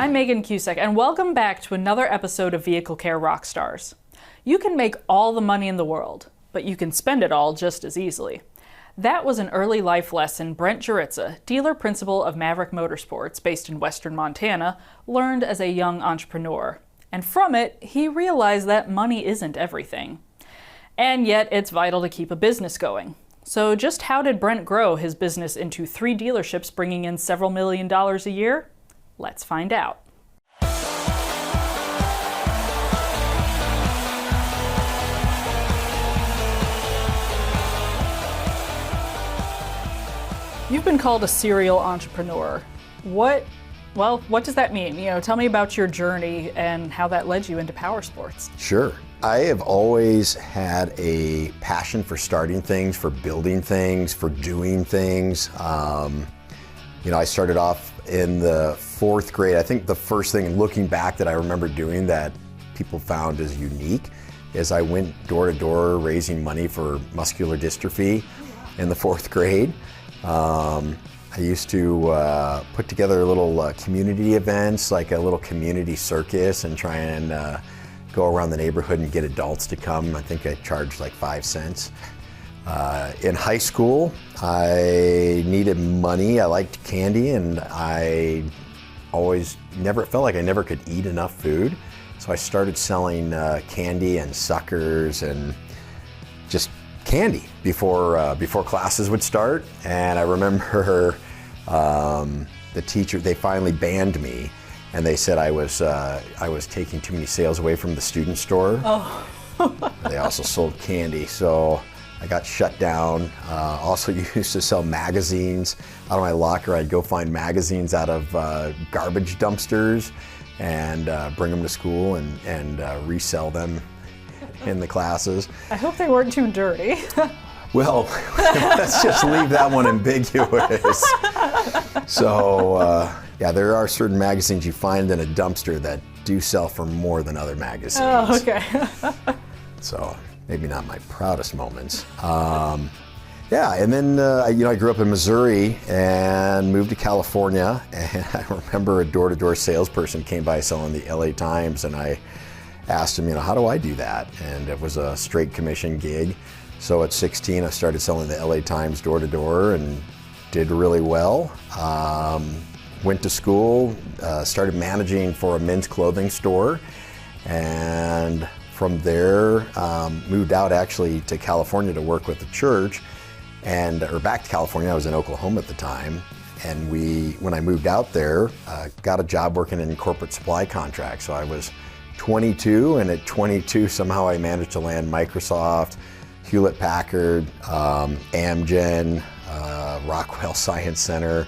I'm Megan Cusack, and welcome back to another episode of Vehicle Care Rockstars. You can make all the money in the world, but you can spend it all just as easily. That was an early life lesson Brent Gyuricza, dealer principal of Maverick Motorsports based in western Montana, learned as a young entrepreneur. And from it, he realized that money isn't everything. And yet, it's vital to keep a business going. So just how did Brent grow his business into 3 dealerships bringing in several $1 million a year? Let's find out. You've been called a serial entrepreneur. What does that mean? Tell me about your journey and how that led you into power sports. Sure. I have always had a passion for starting things, for building things, for doing things. I started off in the 4th grade. I think the first thing, looking back, that I remember doing that people found as unique is I went door to door raising money for muscular dystrophy in the 4th grade. I used to put together little community events, like a little community circus, and try and go around the neighborhood and get adults to come. I think I charged like 5 cents. In high school, I needed money. I liked candy, and I always felt like I never could eat enough food. So I started selling candy and suckers and just candy before classes would start. And I remember the teacher, they finally banned me, and they said I was taking too many sales away from the student store. Oh. They also sold candy, so I got shut down. Also used to sell magazines out of my locker. I'd go find magazines out of garbage dumpsters and bring them to school and resell them in the classes. I hope they weren't too dirty. Well, let's just leave that one ambiguous. So, yeah, there are certain magazines you find in a dumpster that do sell for more than other magazines. Oh, okay. So, maybe not my proudest moments. Yeah, and then I grew up in Missouri and moved to California, and I remember a door-to-door salesperson came by selling the LA Times, and I asked him, how do I do that? And it was a straight commission gig. So at 16, I started selling the LA Times door-to-door and did really well. Went to school, started managing for a men's clothing store, and from there moved out actually to California to work with the church, or back to California. I was in Oklahoma at the time, and when I moved out there, got a job working in corporate supply contracts. So I was 22, and at 22 somehow I managed to land Microsoft, Hewlett Packard, Amgen, Rockwell Science Center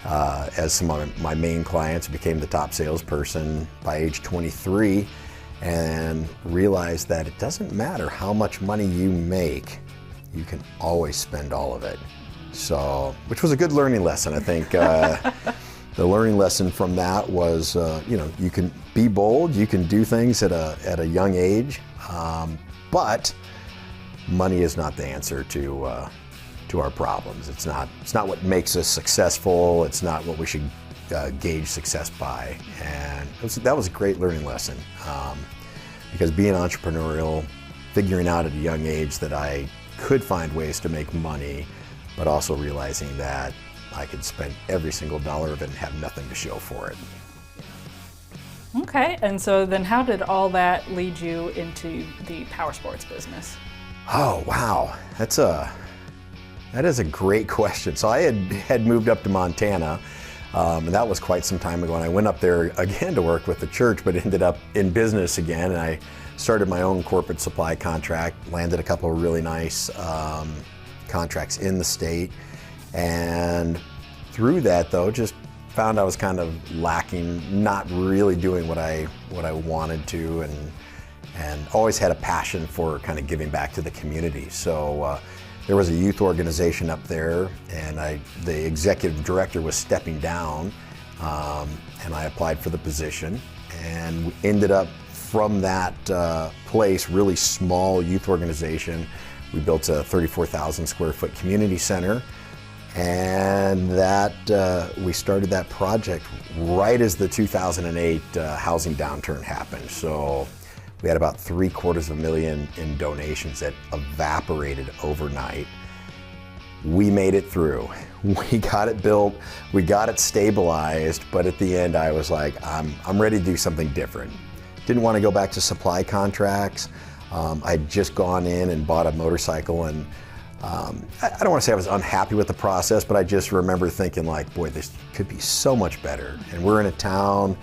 as some of my main clients. Became the top salesperson by age 23, and realized that it doesn't matter how much money you make, you can always spend all of it. So, which was a good learning lesson, I think. The learning lesson from that was, you can be bold, you can do things at a young age, but money is not the answer to our problems. It's not what makes us successful. It's not what we should gauge success by. And that was a great learning lesson, because being entrepreneurial, figuring out at a young age that I could find ways to make money, but also realizing that I could spend every single dollar of it and have nothing to show for it. Okay, and so then how did all that lead you into the power sports business? Oh, wow. That is a great question. So I had moved up to Montana, and that was quite some time ago. And I went up there again to work with the church, but ended up in business again. And I started my own corporate supply contract, landed a couple of really nice contracts in the state. And through that, though, just found I was kind of lacking, not really doing what I wanted to, and always had a passion for kind of giving back to the community. So there was a youth organization up there, and the executive director was stepping down, and I applied for the position, and ended up from that place, really small youth organization. We built a 34,000 square foot community center, And that we started that project right as the 2008 housing downturn happened. So we had about $750,000 in donations that evaporated overnight. We made it through. We got it built, we got it stabilized, but at the end I was like, I'm ready to do something different. Didn't want to go back to supply contracts. I'd just gone in and bought a motorcycle, and I don't want to say I was unhappy with the process, but I just remember thinking like, boy, this could be so much better. And we're in a town,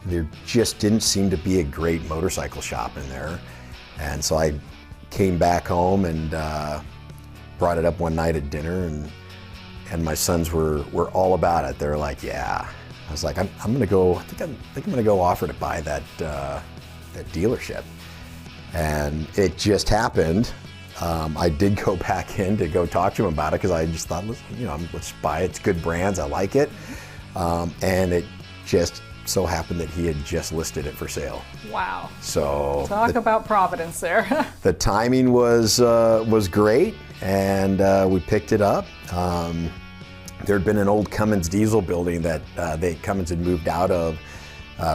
there just didn't seem to be a great motorcycle shop in there. And so I came back home and brought it up one night at dinner, and my sons were all about it. They were like, yeah. I was like, I'm gonna go, I think I'm gonna go offer to buy that dealership. And it just happened. I did go back in to go talk to him about it because I just thought, let's buy it. It's good brands, I like it. And it just so happened that he had just listed it for sale. Wow. So talk about Providence there. The timing was great, and we picked it up. There had been an old Cummins diesel building that Cummins had moved out of,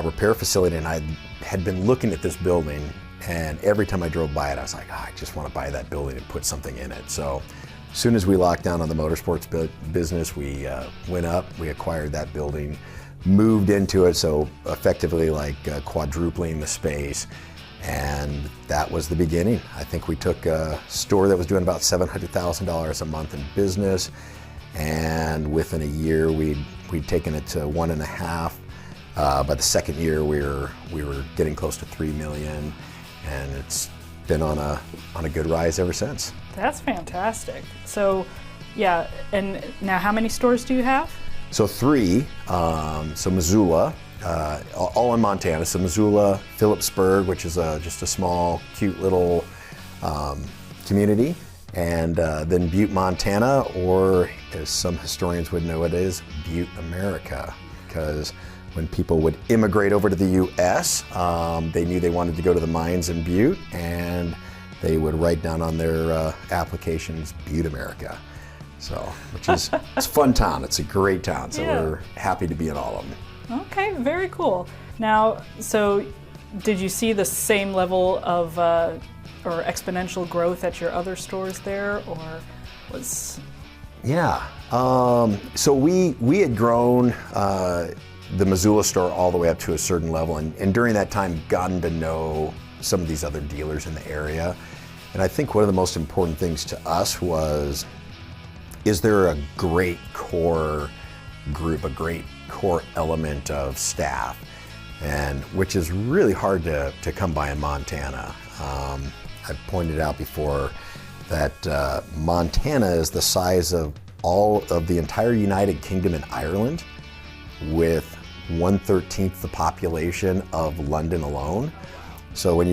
repair facility, and I had been looking at this building, and every time I drove by it, I was like, I just want to buy that building and put something in it. So as soon as we locked down on the motorsports business, we went up, we acquired that building, moved into it, so effectively like quadrupling the space, and that was the beginning. I think we took a store that was doing about $700,000 a month in business, and within a year we'd taken it to 1.5. By the second year we were getting close to 3 million, and it's been on a good rise ever since. That's fantastic. So yeah, and now how many stores do you have? So 3, so Missoula, all in Montana. So Missoula, Phillipsburg, which is just a small, cute little community, and then Butte, Montana, or as some historians would know it is, Butte, America, because when people would immigrate over to the U.S., they knew they wanted to go to the mines in Butte, and they would write down on their applications, Butte, America. So, which is, it's a fun town. It's a great town. So We're happy to be in all of them. Okay, very cool. Now, so did you see the same level of or exponential growth at your other stores there, or was? Yeah. So we had grown the Missoula store all the way up to a certain level, and during that time gotten to know some of these other dealers in the area. And I think one of the most important things to us was, is there a great core group, a great core element of staff, and which is really hard to come by in Montana. I've pointed out before that Montana is the size of all of the entire United Kingdom and Ireland, with 1/13 the population of London alone. So when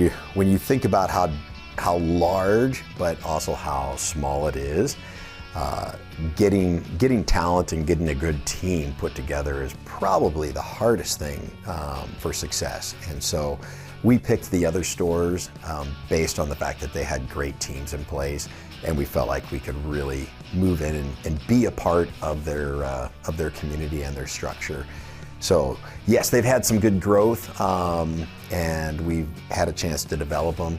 you think about how large, but also how small it is, getting talent and getting a good team put together is probably the hardest thing for success. And so we picked the other stores based on the fact that they had great teams in place, and we felt like we could really move in and be a part of their community and their structure. So yes, they've had some good growth, and we've had a chance to develop them.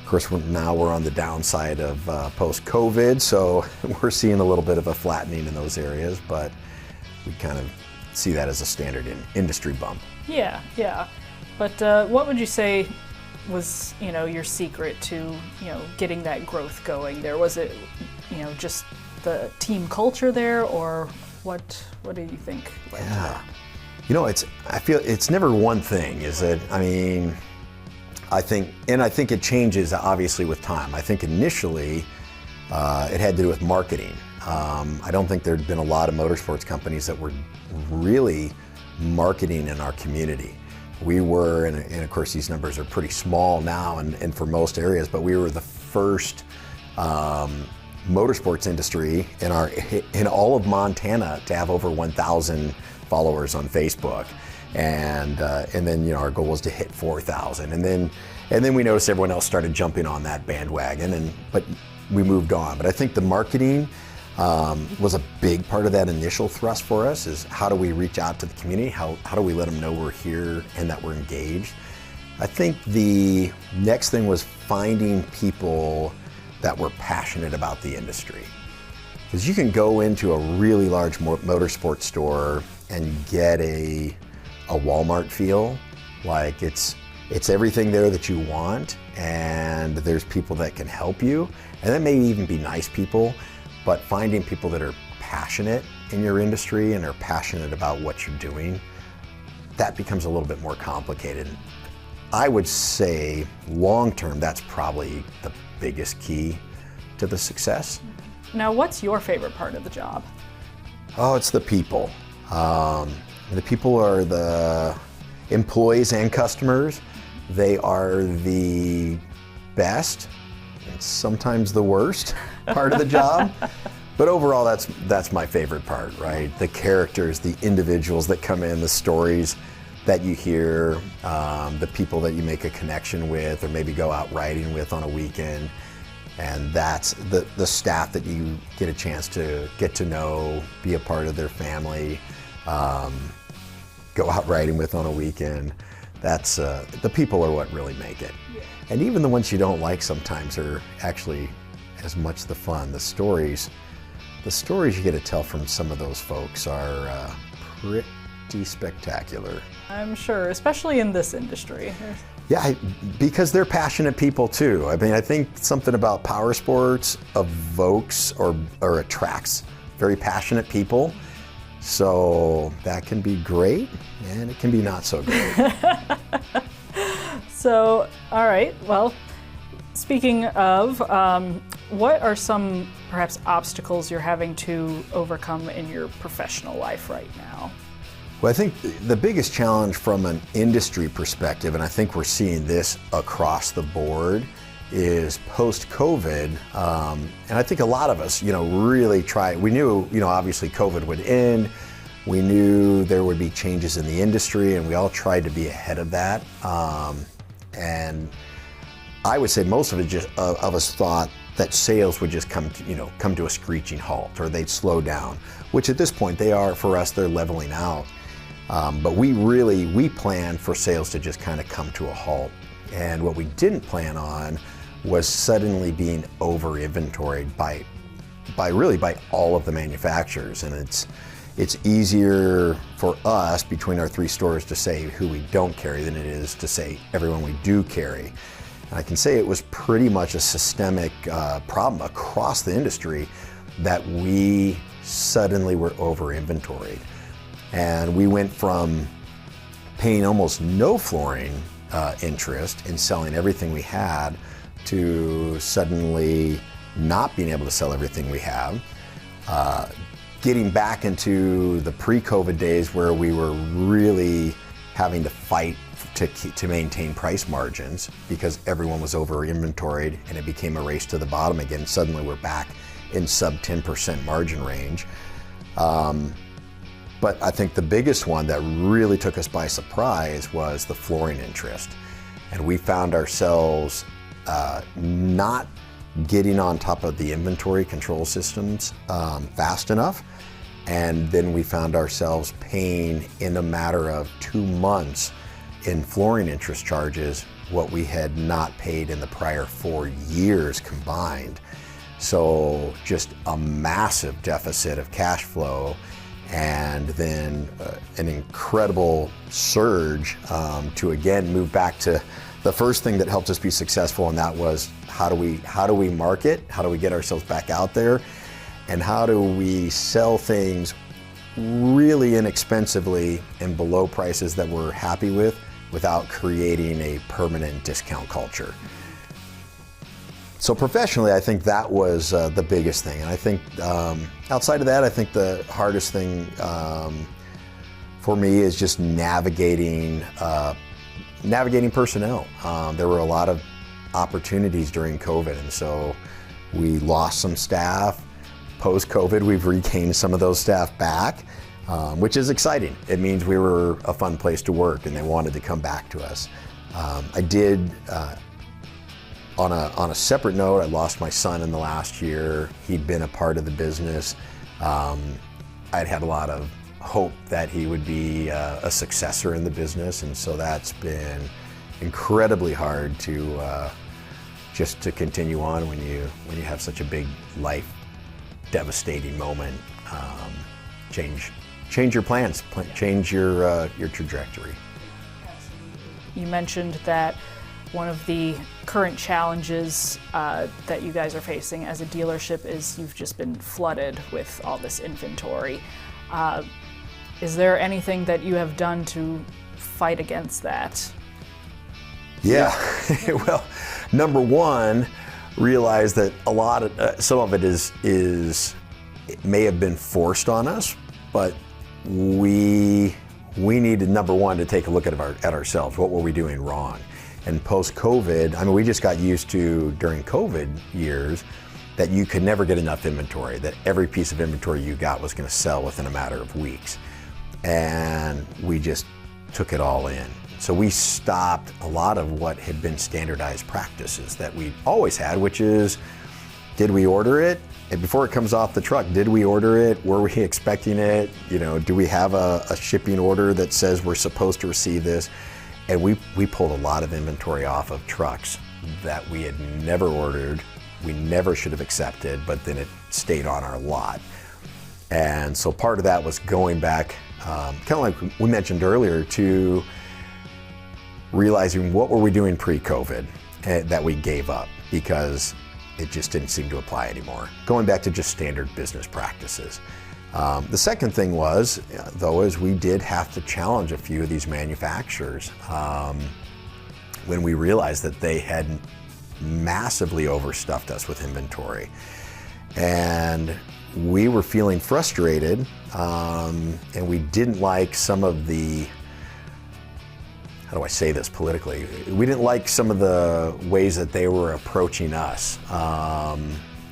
Of course, now we're on the downside of post-COVID, so we're seeing a little bit of a flattening in those areas, but we kind of see that as a standard industry bump. Yeah. But what would you say was, your secret to, getting that growth going there? Was it, just the team culture there, or what do you think led to that? I feel it's never one thing, is it? I mean, I think it changes obviously with time. I think initially it had to do with marketing. I don't think there'd been a lot of motorsports companies that were really marketing in our community. We were, and of course these numbers are pretty small now and for most areas, but we were the first motorsports industry in all of Montana to have over 1,000 followers on Facebook. And then our goal was to hit 4,000, and then we noticed everyone else started jumping on that bandwagon, but we moved on. But I think the marketing was a big part of that initial thrust for us. Is how do we reach out to the community? How do we let them know we're here and that we're engaged? I think the next thing was finding people that were passionate about the industry. Because you can go into a really large motorsports store and get a Walmart feel, like it's everything there that you want, and there's people that can help you, and that may even be nice people, but finding people that are passionate in your industry and are passionate about what you're doing, that becomes a little bit more complicated. I would say long-term, that's probably the biggest key to the success. Now, what's your favorite part of the job? Oh, it's the people. The people are the employees and customers. They are the best and sometimes the worst part of the job. But overall, that's my favorite part, right? The characters, the individuals that come in, the stories that you hear, the people that you make a connection with or maybe go out riding with on a weekend. And that's the staff that you get a chance to get to know, be a part of their family, go out riding with on a weekend. That's the people are what really make it. Yeah. And even the ones you don't like sometimes are actually as much the fun. The stories you get to tell from some of those folks are pretty spectacular. I'm sure, especially in this industry. Yeah, because they're passionate people too. I mean, I think something about power sports evokes or attracts very passionate people. So that can be great, and it can be not so great. So, all right, well, speaking of, what are some perhaps obstacles you're having to overcome in your professional life right now? Well, I think the biggest challenge from an industry perspective, and I think we're seeing this across the board, is post-COVID, and I think a lot of us, really tried. We knew, obviously COVID would end. We knew there would be changes in the industry, and we all tried to be ahead of that. And I would say most of us thought that sales would just come to a screeching halt, or they'd slow down, which at this point they are. For us, they're leveling out. But we planned for sales to just kind of come to a halt. And what we didn't plan on was suddenly being over inventoried by all of the manufacturers. And it's easier for us between our 3 stores to say who we don't carry than it is to say everyone we do carry. And I can say it was pretty much a systemic problem across the industry that we suddenly were over inventoried. And we went from paying almost no flooring interest in selling everything we had to suddenly not being able to sell everything we have. Getting back into the pre-COVID days where we were really having to fight to maintain price margins because everyone was over inventoried, and it became a race to the bottom again. Suddenly we're back in sub 10% margin range. But I think the biggest one that really took us by surprise was the flooring interest. And we found ourselves not getting on top of the inventory control systems fast enough. And then we found ourselves paying in a matter of 2 months in flooring interest charges what we had not paid in the prior 4 years combined. So just a massive deficit of cash flow. And then an incredible surge to again move back to the first thing that helped us be successful, and that was how do we market, how do we get ourselves back out there, and how do we sell things really inexpensively and below prices that we're happy with without creating a permanent discount culture. So professionally, I think that was the biggest thing. And I think outside of that, I think the hardest thing for me is just navigating personnel. There were a lot of opportunities during COVID, and so we lost some staff. Post-COVID, we've regained some of those staff back, which is exciting. It means we were a fun place to work and they wanted to come back to us. I did on a separate note, I lost my son in the last year. He'd been a part of the business. I'd had a lot of hope that he would be a successor in the business, and so that's been incredibly hard to just to continue on when you have such a big life devastating moment. Change your plans, change your trajectory. You mentioned that one of the current challenges that you guys are facing as a dealership is you've just been flooded with all this inventory. Is there anything that you have done to fight against that? Yeah, well, number one, realize that a lot of some of it it may have been forced on us, but we needed, number one, to take a look at ourselves. What were we doing wrong? And post-COVID, I mean, we just got used to, during COVID years, that you could never get enough inventory, that every piece of inventory you got was going to sell within a matter of weeks. And we just took it all in. So we stopped a lot of what had been standardized practices that we always had, which is, did we order it? And before it comes off the truck, did we order it? Were we expecting it? You know, do we have a shipping order that says we're supposed to receive this? And we pulled a lot of inventory off of trucks that we had never ordered, we never should have accepted, but then it stayed on our lot. And so part of that was going back, kind of like we mentioned earlier, to realizing what were we doing pre-COVID that we gave up because it just didn't seem to apply anymore. Going back to just standard business practices. The second thing was, though, is we did have to challenge a few of these manufacturers when we realized that they had massively overstuffed us with inventory. And we were feeling frustrated, and we didn't like some of the, how do I say this politically? We didn't like some of the ways that they were approaching us,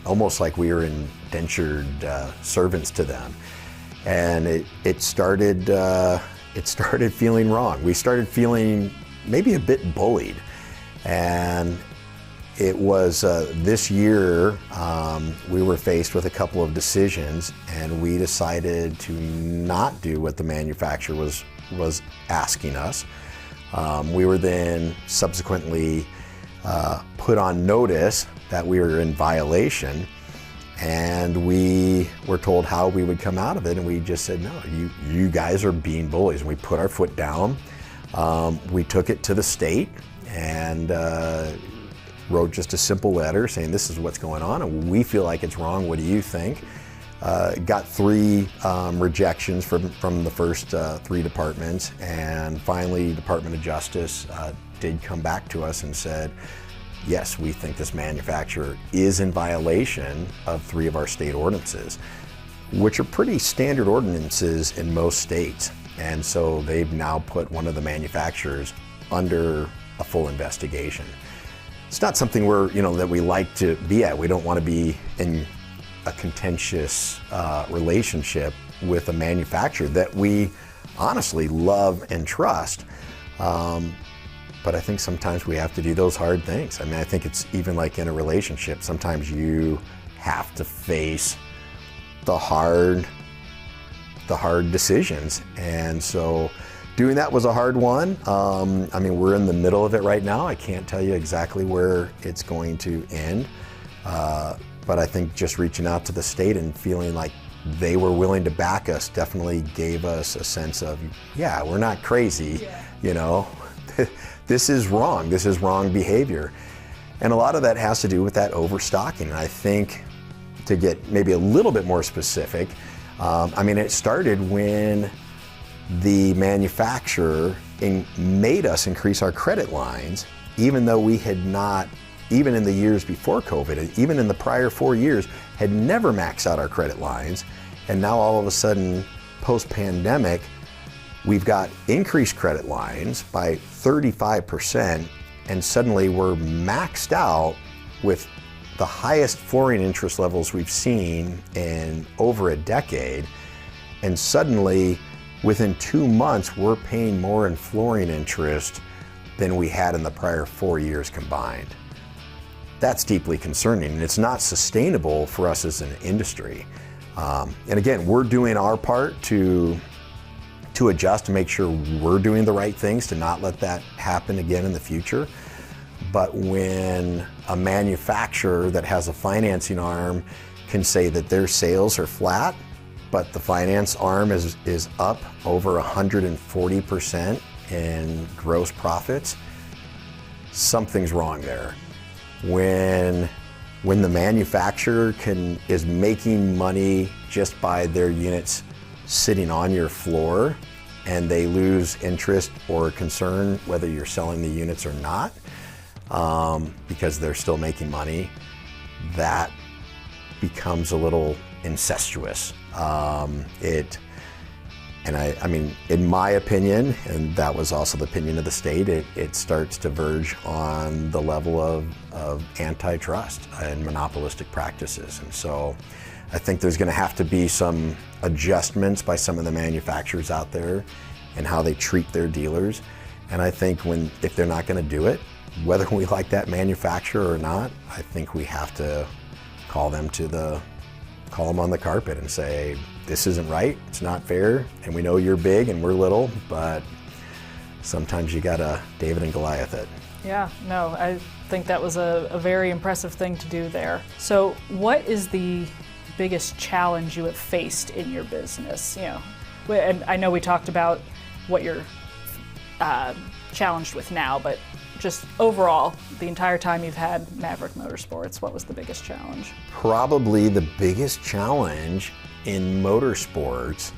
almost like we were indentured servants to them. And it started feeling wrong. We started feeling maybe a bit bullied. And it was this year, we were faced with a couple of decisions, and we decided to not do what the manufacturer was asking us. We were then subsequently put on notice that we were in violation, and we were told how we would come out of it, and we just said, no, you guys are being bullies. And we put our foot down. We took it to the state and wrote just a simple letter saying this is what's going on and we feel like it's wrong. What do you think? Got 3 rejections from the first 3 departments, and finally Department of Justice did come back to us and said, yes, we think this manufacturer is in violation of 3 of our state ordinances, which are pretty standard ordinances in most states. And so they've now put one of the manufacturers under a full investigation. It's not something that we like to be at. We don't want to be in a contentious relationship with a manufacturer that we honestly love and trust. But I think sometimes we have to do those hard things. I mean, I think it's even like in a relationship, sometimes you have to face the hard decisions. And so doing that was a hard one. I mean, we're in the middle of it right now. I can't tell you exactly where it's going to end. But I think just reaching out to the state and feeling like they were willing to back us definitely gave us a sense of, yeah, we're not crazy, you know. This is wrong. This is wrong behavior. And a lot of that has to do with that overstocking. And I think, to get maybe a little bit more specific, I mean, it started when the manufacturer made us increase our credit lines, even though we had not, even in the years before COVID, even in the prior 4 years, had never maxed out our credit lines. And now all of a sudden, post-pandemic, we've got increased credit lines by 35%, and suddenly we're maxed out with the highest flooring interest levels we've seen in over a decade. And suddenly, within 2 months, we're paying more in flooring interest than we had in the prior 4 years combined. that's deeply concerning, and it's not sustainable for us as an industry. And again, we're doing our part to adjust to make sure we're doing the right things to not let that happen again in the future. But when a manufacturer that has a financing arm can say that their sales are flat, but the finance arm is up over 140% in gross profits, something's wrong there. When the manufacturer is making money just by their units sitting on your floor, and they lose interest or concern whether you're selling the units or not, because they're still making money, that becomes a little incestuous. I mean, in my opinion, and that was also the opinion of the state, it starts to verge on the level of antitrust and monopolistic practices. And so I think there's going to have to be some adjustments by some of the manufacturers out there and how they treat their dealers. And I think if they're not going to do it, whether we like that manufacturer or not, I think we have to call them on the carpet and say, this isn't right, it's not fair, and we know you're big and we're little, but sometimes you gotta David and Goliath it. Yeah, no, I think that was a very impressive thing to do there. So what is the biggest challenge you have faced in your business? And I know we talked about what you're challenged with now, but just overall, the entire time you've had Maverick Motorsports, what was the biggest challenge? Probably the biggest challenge in motorsports,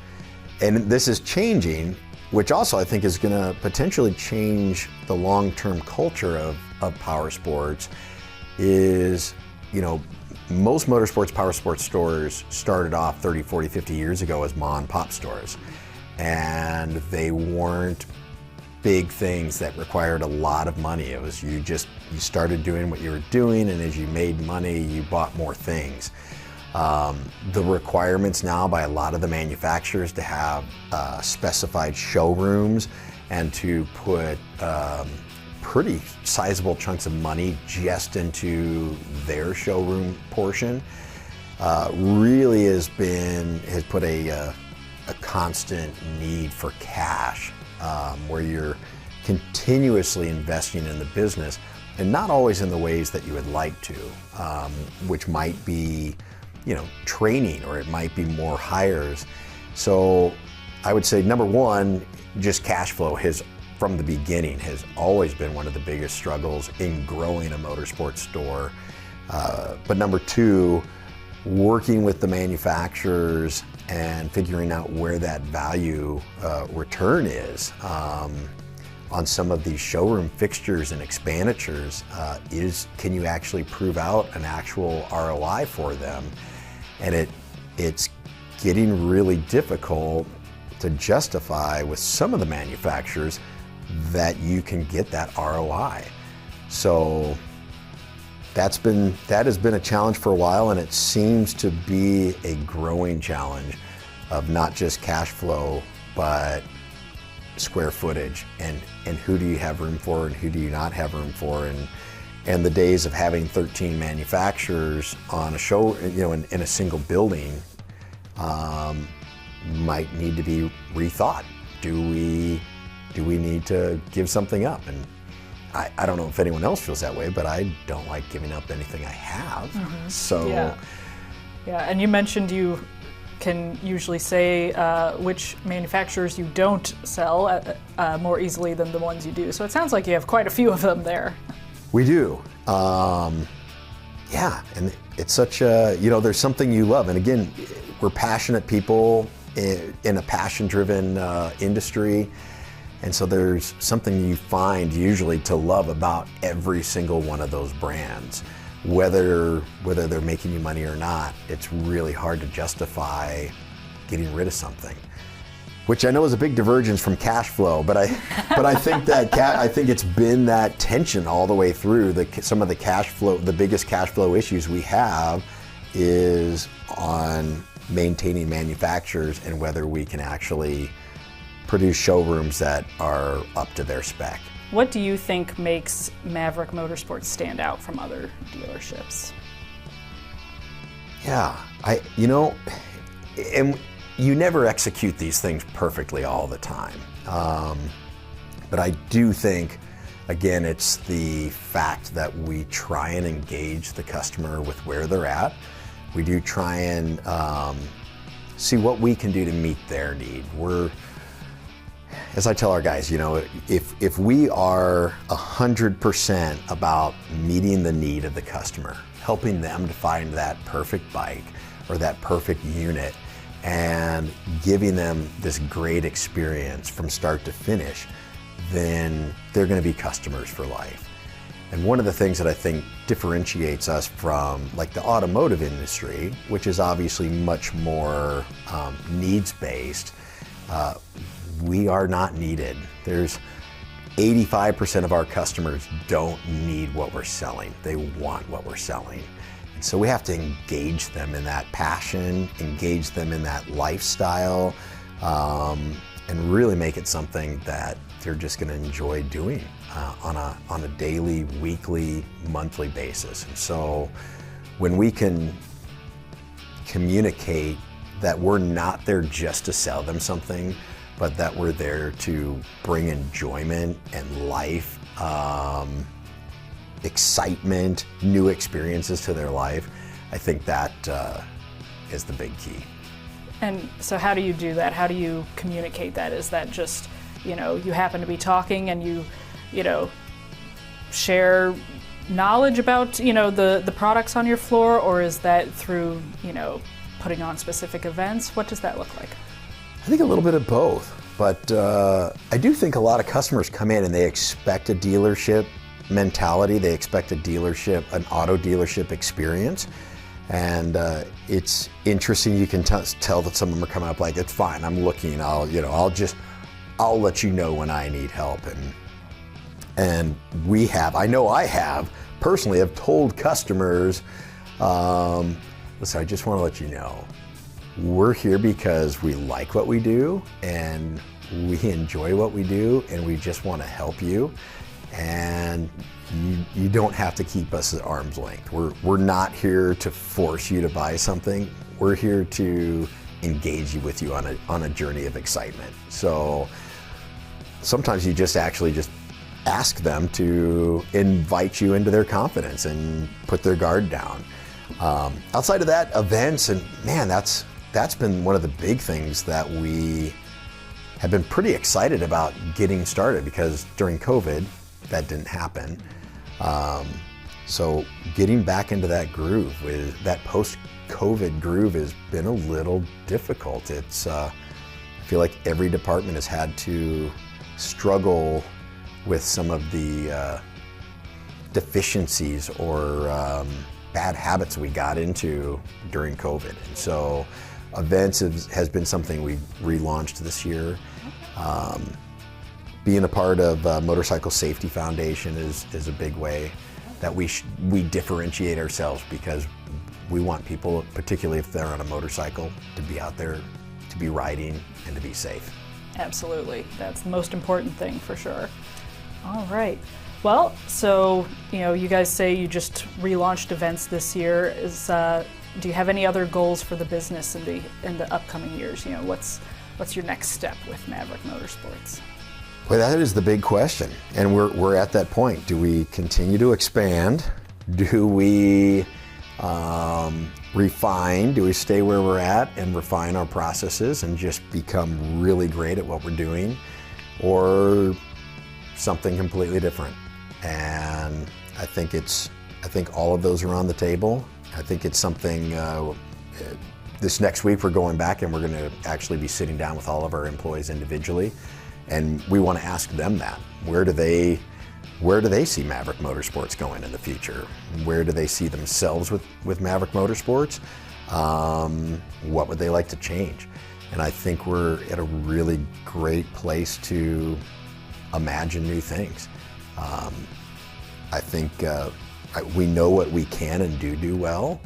and this is changing, which also I think is going to potentially change the long-term culture of power sports, is, most motorsports, power sports stores started off 30, 40, 50 years ago as mom and pop stores, and they weren't big things that required a lot of money. It was you started doing what you were doing, and as you made money, you bought more things. The requirements now by a lot of the manufacturers to have specified showrooms and to put pretty sizable chunks of money just into their showroom portion really has put a constant need for cash, where you're continuously investing in the business, and not always in the ways that you would like to, which might be training, or it might be more hires. So I would say, number one, just cash flow from the beginning has always been one of the biggest struggles in growing a motorsports store. But number two, working with the manufacturers and figuring out where that value return is on some of these showroom fixtures and expenditures. Can you actually prove out an actual ROI for them? And it's getting really difficult to justify with some of the manufacturers that you can get that ROI. So that has been a challenge for a while, and it seems to be a growing challenge of not just cash flow, but square footage, and who do you have room for and who do you not have room for, and the days of having 13 manufacturers on a show, in a single building, might need to be rethought. Do we need to give something up? And I don't know if anyone else feels that way, but I don't like giving up anything I have. Mm-hmm. So yeah, and you mentioned you can usually say which manufacturers you don't sell more easily than the ones you do. So it sounds like you have quite a few of them there. We do. Yeah, and it's such a, there's something you love. And again, we're passionate people in a passion-driven industry. And so there's something you find usually to love about every single one of those brands. Whether they're making you money or not, it's really hard to justify getting rid of something, which I know is a big divergence from cash flow. But I think I think it's been that tension all the way through. Some of the cash flow, the biggest cash flow issues we have, is on maintaining manufacturers and whether we can actually produce showrooms that are up to their spec. What do you think makes Maverick Motorsports stand out from other dealerships? Yeah, and you never execute these things perfectly all the time. But I do think, again, it's the fact that we try and engage the customer with where they're at. We do try and see what we can do to meet their need. As I tell our guys, if we are 100% about meeting the need of the customer, helping them to find that perfect bike or that perfect unit, and giving them this great experience from start to finish, then they're going to be customers for life. And one of the things that I think differentiates us from like the automotive industry, which is obviously much more needs-based, we are not needed. There's 85% of our customers don't need what we're selling. They want what we're selling. And so we have to engage them in that passion, engage them in that lifestyle, and really make it something that they're just going to enjoy doing on a daily, weekly, monthly basis. And so when we can communicate that we're not there just to sell them something, but that we're there to bring enjoyment and life, excitement, new experiences to their life, I think that is the big key. And so how do you do that? How do you communicate that? Is that just, you happen to be talking and you share knowledge about, the products on your floor, or is that through, putting on specific events? What does that look like? I think a little bit of both, but I do think a lot of customers come in and they expect a dealership mentality. They expect an auto dealership experience. And it's interesting, you can tell that some of them are coming up like, it's fine, I'm looking, I'll let you know when I need help. And I have personally have told customers, listen, I just want to let you know, we're here because we like what we do and we enjoy what we do and we just want to help you. And you don't have to keep us at arm's length. We're not here to force you to buy something. We're here to engage with you on a journey of excitement. So sometimes you just ask them to invite you into their confidence and put their guard down. Outside of that, events, and man, that's been one of the big things that we have been pretty excited about getting started, because during COVID, that didn't happen. So getting back into that groove, that post-COVID groove, has been a little difficult. I feel like every department has had to struggle with some of the deficiencies or bad habits we got into during COVID. And so events has been something we relaunched this year. Being a part of Motorcycle Safety Foundation is a big way that we differentiate ourselves, because we want people, particularly if they're on a motorcycle, to be out there, to be riding, and to be safe. Absolutely. That's the most important thing for sure. All right. Well, so, you guys say you just relaunched events this year. Do you have any other goals for the business in the upcoming years? What's your next step with Maverick Motorsports? Well, that is the big question, and we're at that point. Do we continue to expand? Do we refine? Do we stay where we're at and refine our processes and just become really great at what we're doing, or something completely different? And I think all of those are on the table. I think it's something. This next week we're going back and we're going to actually be sitting down with all of our employees individually. And we want to ask them that. Where do they see Maverick Motorsports going in the future? Where do they see themselves with Maverick Motorsports? What would they like to change? And I think we're at a really great place to imagine new things. I think we know what we can and do well.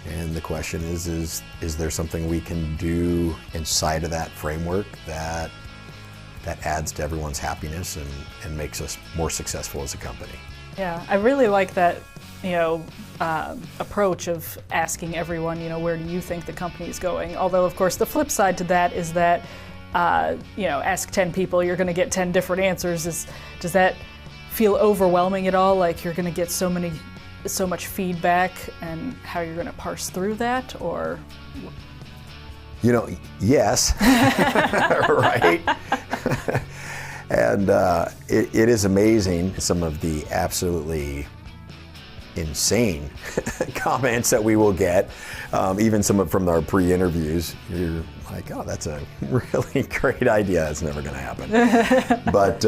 And the question is there something we can do inside of that framework that that adds to everyone's happiness and makes us more successful as a company. Yeah, I really like that, approach of asking everyone, where do you think the company is going? Although, of course, the flip side to that is that, ask 10 people, you're going to get 10 different answers. Does that feel overwhelming at all? Like you're going to get so much feedback, and how you're going to parse through that, or? Yes, right? And it is amazing, some of the absolutely insane comments that we will get, even some from our pre-interviews. You're like, oh, that's a really great idea. It's never going to happen. But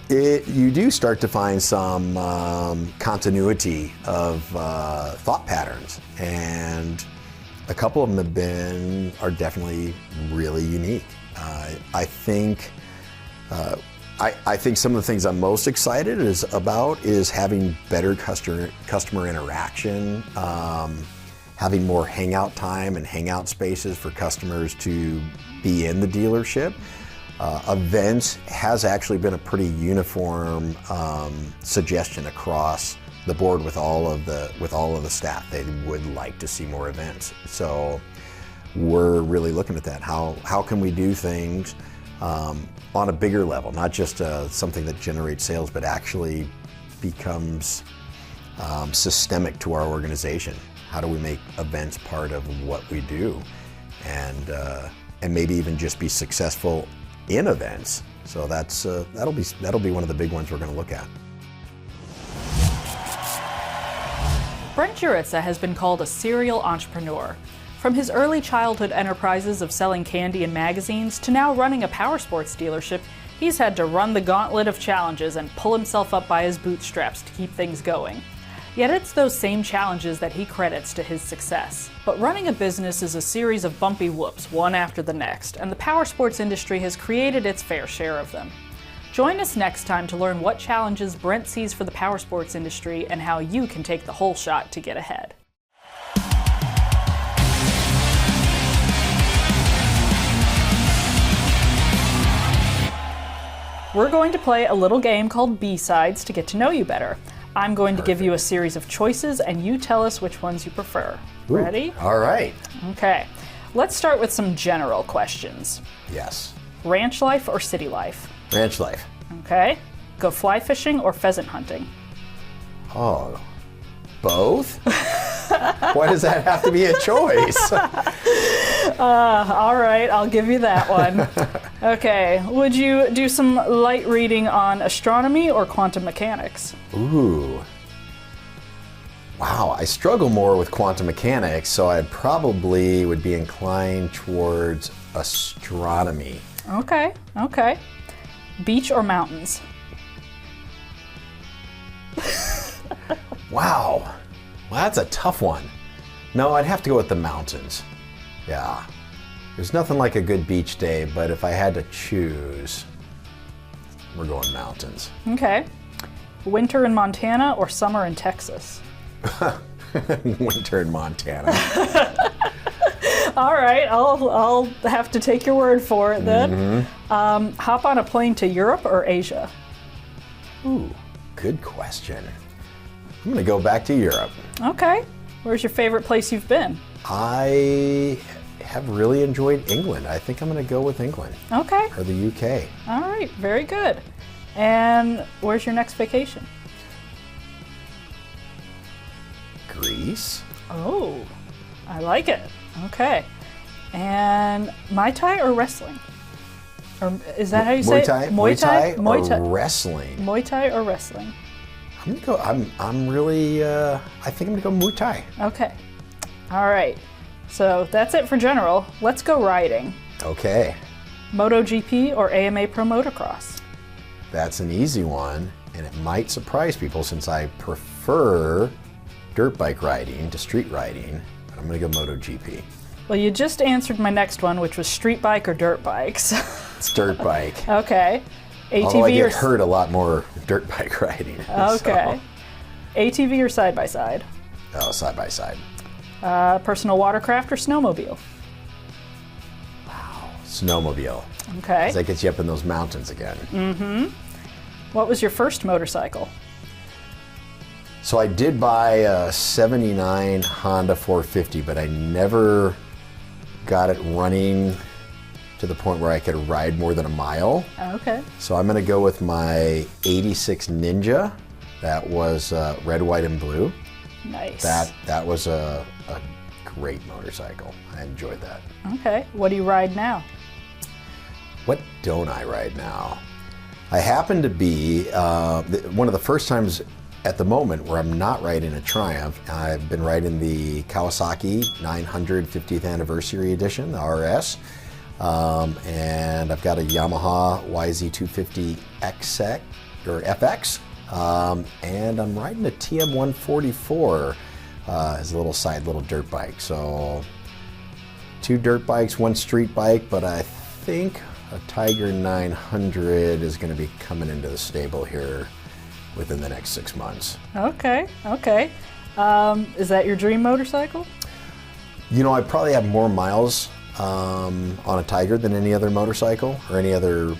you do start to find some continuity of thought patterns, and a couple of them are definitely really unique. I think some of the things I'm most excited about is having better customer interaction, having more hangout time and hangout spaces for customers to be in the dealership. Events has actually been a pretty uniform suggestion across the board with all of the staff. They would like to see more events. So we're really looking at that. How can we do things on a bigger level, not just something that generates sales, but actually becomes systemic to our organization? How do we make events part of what we do, and maybe even just be successful in events? So that'll be one of the big ones we're going to look at. Brent Gyuricza has been called a serial entrepreneur. From his early childhood enterprises of selling candy and magazines to now running a powersports dealership, he's had to run the gauntlet of challenges and pull himself up by his bootstraps to keep things going. Yet it's those same challenges that he credits to his success. But running a business is a series of bumpy whoops, one after the next, and the powersports industry has created its fair share of them. Join us next time to learn what challenges Brent sees for the powersports industry and how you can take the whole shot to get ahead. We're going to play a little game called B-Sides to get to know you better. I'm going to give you a series of choices, and you tell us which ones you prefer. Ooh, ready? All right. Okay. Let's start with some general questions. Yes. Ranch life or city life? Ranch life. Okay. Go fly fishing or pheasant hunting? Oh, both? Why does that have to be a choice? All right, I'll give you that one. Okay, would you do some light reading on astronomy or quantum mechanics? Ooh. Wow, I struggle more with quantum mechanics, so I probably would be inclined towards astronomy. Okay. Beach or mountains? Wow. Well, that's a tough one. No, I'd have to go with the mountains. Yeah. There's nothing like a good beach day, but if I had to choose, we're going mountains. Okay. Winter in Montana or summer in Texas? Winter in Montana. All right, I'll have to take your word for it then. Hop on a plane to Europe or Asia? Ooh, good question. I'm going to go back to Europe. Okay. Where's your favorite place you've been? I have really enjoyed England. I think I'm going to go with England. Okay. Or the UK. All right, very good. And where's your next vacation? Greece. Oh, I like it. Okay. And Muay Thai or wrestling? Or is that how you say it? Muay Thai or wrestling? Muay Thai or wrestling? I'm gonna go. I'm really. I think I'm gonna go Muay Thai. Okay. All right. So that's it for general. Let's go riding. Okay. MotoGP or AMA Pro Motocross? That's an easy one, and it might surprise people since I prefer dirt bike riding to street riding. But I'm gonna go MotoGP. Well, you just answered my next one, which was street bike or dirt bikes. It's dirt bike. Okay. ATV Although I get hurt a lot more dirt bike riding. Okay. So. ATV or side by side? Oh, side by side. Personal watercraft or snowmobile? Wow, Snowmobile. Okay. 'Cause that gets you up in those mountains again. What was your first motorcycle? So I did buy a 79 Honda 450, but I never got it running to the point where I could ride more than a mile. Okay. So I'm going to go with my 86 Ninja. That was red, white, and blue. Nice. That was a great motorcycle. I enjoyed that. Okay. What do you ride now? What don't I ride now? I happen to be one of the first times at the moment where I'm not riding a Triumph. I've been riding the Kawasaki 900 50th Anniversary Edition, the RS. And I've got a Yamaha YZ250 XX or FX. And I'm riding a TM144 as a little dirt bike. So 2 dirt bikes, 1 street bike, but I think a Tiger 900 is going to be coming into the stable here within the next 6 months. Okay. Is that your dream motorcycle? You know, I probably have more miles on a Tiger than any other motorcycle or any other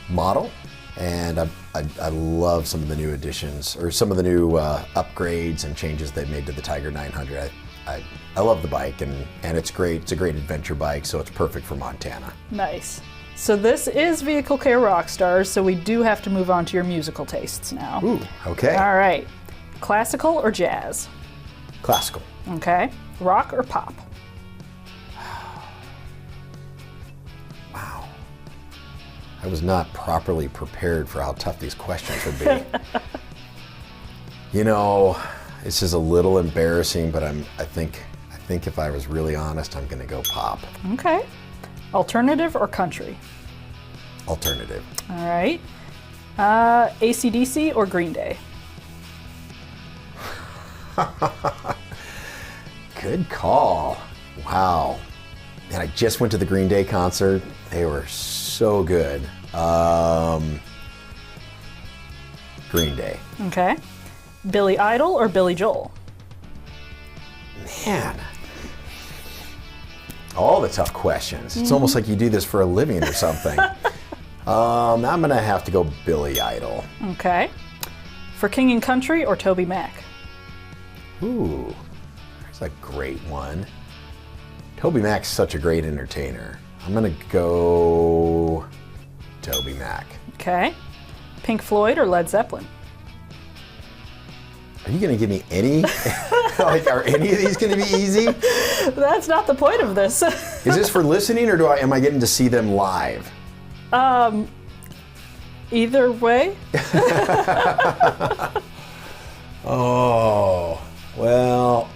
model. And I love some of the new additions or some of the new upgrades and changes they've made to the Tiger 900. I love the bike and it's great. It's a great adventure bike, so it's perfect for Montana. Nice. So this is Vehicle Care Rockstars, so we do have to move on to your musical tastes now. Ooh, okay. All right. Classical or jazz? Classical. Okay. Rock or pop? Wow. I was not properly prepared for how tough these questions would be. You know, this is a little embarrassing, but I think if I was really honest, I'm going to go pop. Okay. Alternative or country? Alternative. All right. AC/DC or Green Day? Good call. Wow. And I just went to the Green Day concert. They were so good. Green Day. Okay. Billy Idol or Billy Joel? Man. All the tough questions. It's almost like you do this for a living or something. I'm going to have to go Billy Idol. Okay. For King and Country or Toby Mac? Ooh, that's a great one. Toby Mac's such a great entertainer. I'm going to go Toby Mac. Okay. Pink Floyd or Led Zeppelin? Are you going to give me any? Like, are any of these going to be easy? That's not the point of this. Is this for listening or am I getting to see them live? Either way. Oh, well,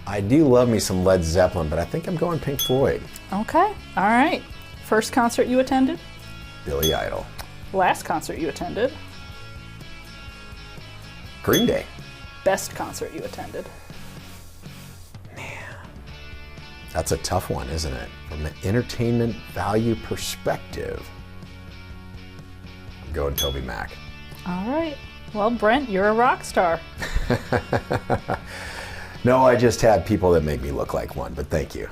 I do love me some Led Zeppelin, but I think I'm going Pink Floyd. Okay. All right. First concert you attended? Billy Idol. Last concert you attended? Green Day. Best concert you attended? That's a tough one, isn't it? From an entertainment value perspective, I'm going Toby Mac. All right. Well, Brent, you're a rock star. No, I just had people that make me look like one, but thank you.